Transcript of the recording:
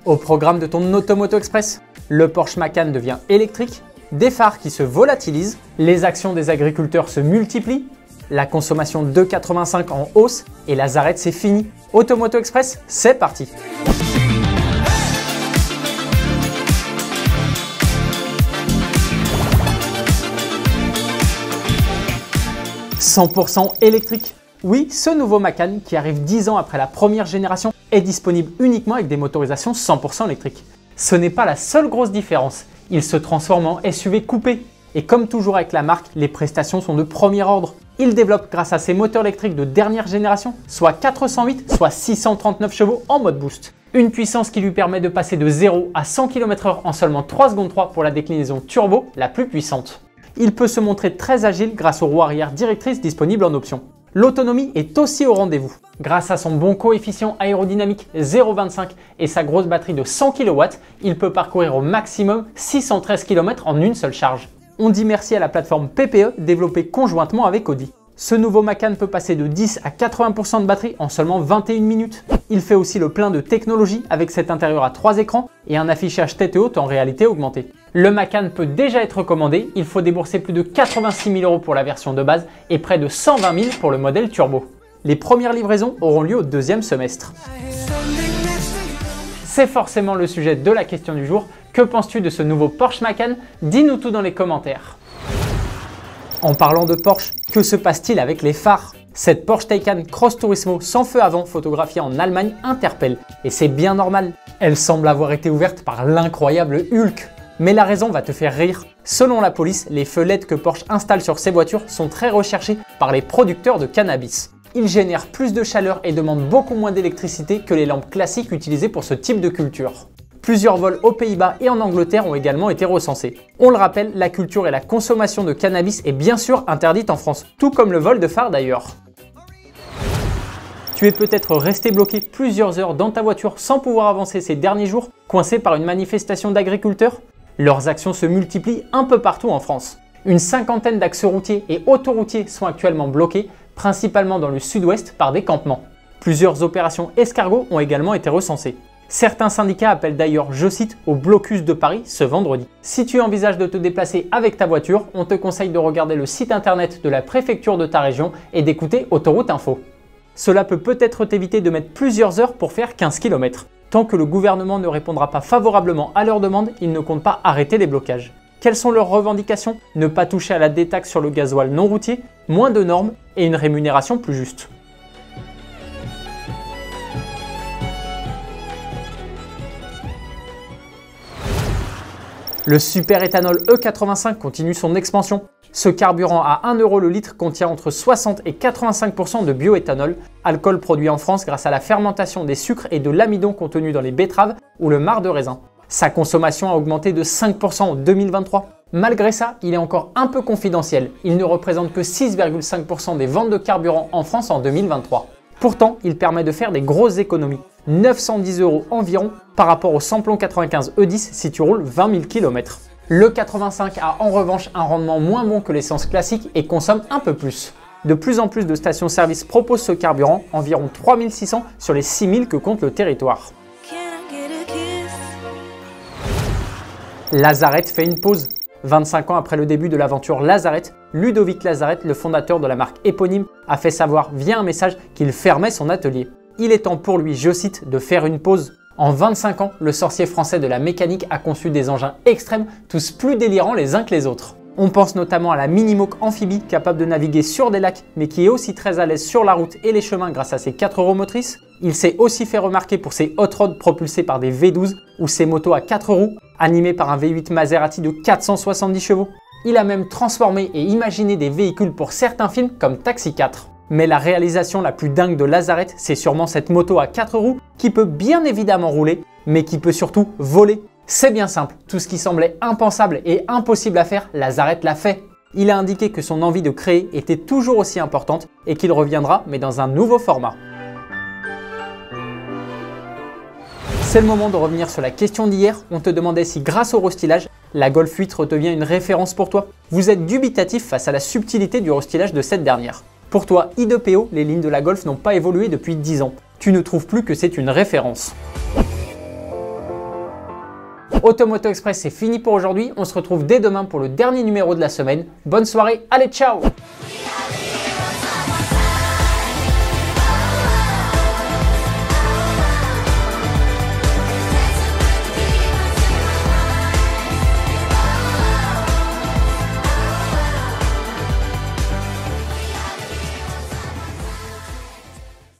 Au programme de ton Automoto Express, le Porsche Macan devient électrique, des phares qui se volatilisent, les actions des agriculteurs se multiplient, la consommation de 2,85 en hausse et la zarette c'est fini. Automoto Express, c'est parti! « 100% électrique ». Oui, ce nouveau Macan, qui arrive 10 ans après la première génération, est disponible uniquement avec des motorisations 100% électriques. Ce n'est pas la seule grosse différence, il se transforme en SUV coupé. Et comme toujours avec la marque, les prestations sont de premier ordre. Il développe grâce à ses moteurs électriques de dernière génération, soit 408, soit 639 chevaux en mode boost. Une puissance qui lui permet de passer de 0 à 100 km/h en seulement 3 secondes 3 pour la déclinaison turbo la plus puissante. Il peut se montrer très agile grâce aux roues arrière directrices disponibles en option. L'autonomie est aussi au rendez-vous. Grâce à son bon coefficient aérodynamique 0,25 et sa grosse batterie de 100 kW, il peut parcourir au maximum 613 km en une seule charge. On dit merci à la plateforme PPE développée conjointement avec Audi. Ce nouveau Macan peut passer de 10 à 80% de batterie en seulement 21 minutes. Il fait aussi le plein de technologie avec cet intérieur à 3 écrans et un affichage tête haute en réalité augmentée. Le Macan peut déjà être commandé, il faut débourser plus de 86 000 € pour la version de base et près de 120 000 pour le modèle turbo. Les premières livraisons auront lieu au deuxième semestre. C'est forcément le sujet de la question du jour. Que penses-tu de ce nouveau Porsche Macan? Dis-nous tout dans les commentaires. En parlant de Porsche, que se passe-t-il avec les phares? Cette Porsche Taycan Cross Turismo sans feu avant photographiée en Allemagne interpelle. Et c'est bien normal. Elle semble avoir été ouverte par l'incroyable Hulk. Mais la raison va te faire rire. Selon la police, les feux LED que Porsche installe sur ses voitures sont très recherchés par les producteurs de cannabis. Ils génèrent plus de chaleur et demandent beaucoup moins d'électricité que les lampes classiques utilisées pour ce type de culture. Plusieurs vols aux Pays-Bas et en Angleterre ont également été recensés. On le rappelle, la culture et la consommation de cannabis est bien sûr interdite en France, tout comme le vol de phare d'ailleurs. Tu es peut-être resté bloqué plusieurs heures dans ta voiture sans pouvoir avancer ces derniers jours, coincé par une manifestation d'agriculteurs? Leurs actions se multiplient un peu partout en France. Une cinquantaine d'axes routiers et autoroutiers sont actuellement bloqués, principalement dans le sud-ouest par des campements. Plusieurs opérations escargots ont également été recensées. Certains syndicats appellent d'ailleurs, je cite, au blocus de Paris ce vendredi. Si tu envisages de te déplacer avec ta voiture, on te conseille de regarder le site internet de la préfecture de ta région et d'écouter Autoroute Info. Cela peut peut-être t'éviter de mettre plusieurs heures pour faire 15 km. Tant que le gouvernement ne répondra pas favorablement à leurs demandes, ils ne comptent pas arrêter les blocages. Quelles sont leurs revendications? Ne pas toucher à la détaxe sur le gasoil non routier, moins de normes et une rémunération plus juste. Le super éthanol E85 continue son expansion. Ce carburant à 1 € le litre contient entre 60 et 85% de bioéthanol, alcool produit en France grâce à la fermentation des sucres et de l'amidon contenus dans les betteraves ou le marc de raisin. Sa consommation a augmenté de 5% en 2023. Malgré ça, il est encore un peu confidentiel. Il ne représente que 6,5% des ventes de carburant en France en 2023. Pourtant, il permet de faire des grosses économies. 910 € environ par rapport au samplon 95 E10 si tu roules 20 000 km. Le 85 a en revanche un rendement moins bon que l'essence classique et consomme un peu plus. De plus en plus de stations-service proposent ce carburant, environ 3600 sur les 6000 que compte le territoire. Lazarette fait une pause. 25 ans après le début de l'aventure Lazarette, Ludovic Lazarette, le fondateur de la marque éponyme, a fait savoir via un message qu'il fermait son atelier. Il est temps pour lui, je cite, de faire une pause. En 25 ans, le sorcier français de la mécanique a conçu des engins extrêmes, tous plus délirants les uns que les autres. On pense notamment à la Minimoque amphibie capable de naviguer sur des lacs, mais qui est aussi très à l'aise sur la route et les chemins grâce à ses 4 roues motrices. Il s'est aussi fait remarquer pour ses hot rods propulsés par des V12 ou ses motos à 4 roues, animées par un V8 Maserati de 470 chevaux. Il a même transformé et imaginé des véhicules pour certains films comme Taxi 4. Mais la réalisation la plus dingue de Lazarette, c'est sûrement cette moto à 4 roues qui peut bien évidemment rouler, mais qui peut surtout voler. C'est bien simple, tout ce qui semblait impensable et impossible à faire, Lazarette l'a fait. Il a indiqué que son envie de créer était toujours aussi importante et qu'il reviendra, mais dans un nouveau format. C'est le moment de revenir sur la question d'hier. On te demandait si grâce au restylage, la Golf 8 redevient une référence pour toi. Vous êtes dubitatif face à la subtilité du restylage de cette dernière. Pour toi, I2PO, les lignes de la Golf n'ont pas évolué depuis 10 ans. Tu ne trouves plus que c'est une référence. Automoto Express, c'est fini pour aujourd'hui. On se retrouve dès demain pour le dernier numéro de la semaine. Bonne soirée, allez ciao!